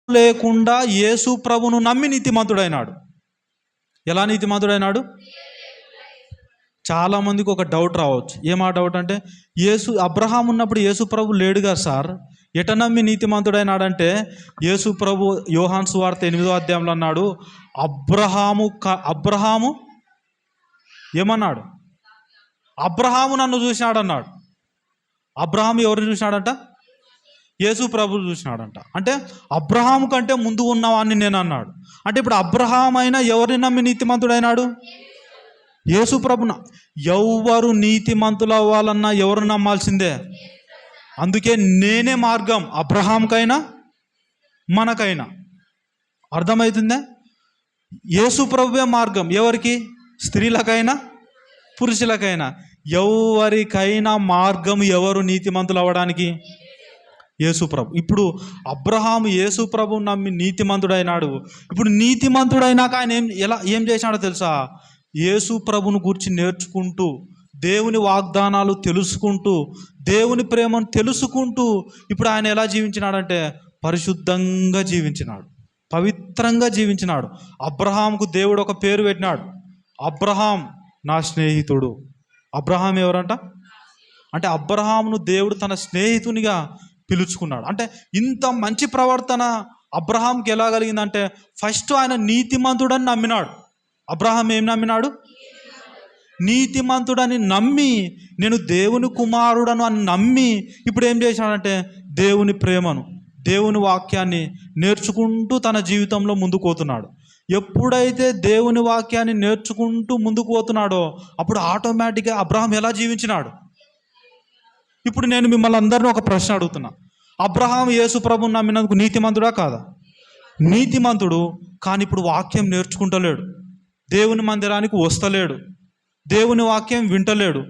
లేకుండా యేసు ప్రభును నమ్మి నీతిమంతుడైనాడు. ఎలా నీతిమంతుడైనాడు? చాలామందికి ఒక డౌట్ రావచ్చు. ఏమా డౌట్ అంటే, అబ్రహాం ఉన్నప్పుడు యేసు ప్రభు లేడుగా సార్, ఎట నమ్మి నీతిమంతుడైనాడంటే, యేసు ప్రభు యోహాను సువార్త 8వ అధ్యాయంలో అన్నాడు, అబ్రహాము ఏమన్నాడు? అబ్రహాము నన్ను చూసినాడు అన్నాడు. అబ్రహాము ఎవరిని చూసినాడంట? యేసు ప్రభువు చూసినాడంట. అంటే అబ్రహాము కంటే ముందు ఉన్నవాడిని నేను అన్నాడు. అంటే ఇప్పుడు అబ్రహాం అయినా ఎవరిని నమ్మి నీతిమంతుడైనాడు? యేసు ప్రభున. ఎవరు నీతిమంతులు అవ్వాలన్నా ఎవరు నమ్మాల్సిందే. అందుకే నేనే మార్గం, అబ్రహాంకైనా మనకైనా. అర్థమవుతుందా? యేసు ప్రభువే మార్గం. ఎవరికి? స్త్రీలకైనా పురుషులకైనా. ఎవరికైనా మార్గం. ఎవరు నీతిమంతులు అవ్వడానికి? యేసు ప్రభు. ఇప్పుడు అబ్రహాము యేసు ప్రభు నమ్మి నీతిమంతుడైనాడు. ఇప్పుడు నీతిమంతుడైనాక ఆయన ఏం చేసినాడో తెలుసా? యేసు ప్రభును గురించి నేర్చుకుంటూ, దేవుని వాగ్దానాలు తెలుసుకుంటూ, దేవుని ప్రేమను తెలుసుకుంటూ ఇప్పుడు ఆయన ఎలా జీవించినాడంటే పరిశుద్ధంగా జీవించినాడు, పవిత్రంగా జీవించినాడు. అబ్రహాంకు దేవుడు ఒక పేరు పెట్టినాడు, అబ్రహాం నా స్నేహితుడు. అబ్రహాం ఎవరంట? అంటే అబ్రహామును దేవుడు తన స్నేహితునిగా పిలుచుకున్నాడు. అంటే ఇంత మంచి ప్రవర్తన అబ్రహాంకి ఎలా కలిగిందంటే, ఫస్ట్ ఆయన నీతిమంతుడని నమ్మినాడు. అబ్రహాం ఏం నమ్మినాడు? నీతిమంతుడని నమ్మి, నేను దేవుని కుమారుడను అని నమ్మి ఇప్పుడు ఏం చేశాడంటే దేవుని ప్రేమను, దేవుని వాక్యాన్ని నేర్చుకుంటూ తన జీవితంలో ముందుకు పోతున్నాడు. ఎప్పుడైతే దేవుని వాక్యాన్ని నేర్చుకుంటూ ముందుకు పోతున్నాడో అప్పుడు ఆటోమేటిక్గా అబ్రహాం ఎలా జీవించినాడు? ఇప్పుడు నేను మిమ్మల్ని అందరినీ ఒక ప్రశ్న అడుగుతున్నా. అబ్రహాం యేసు ప్రభువుని నమ్మినందుకు నీతిమంతుడా కాదా? నీతిమంతుడు. కానీ ఇప్పుడు వాక్యం నేర్చుకుంటలేడు, దేవుని మందిరానికి వస్తలేడు, దేవుని వాక్యం వింటలేడు.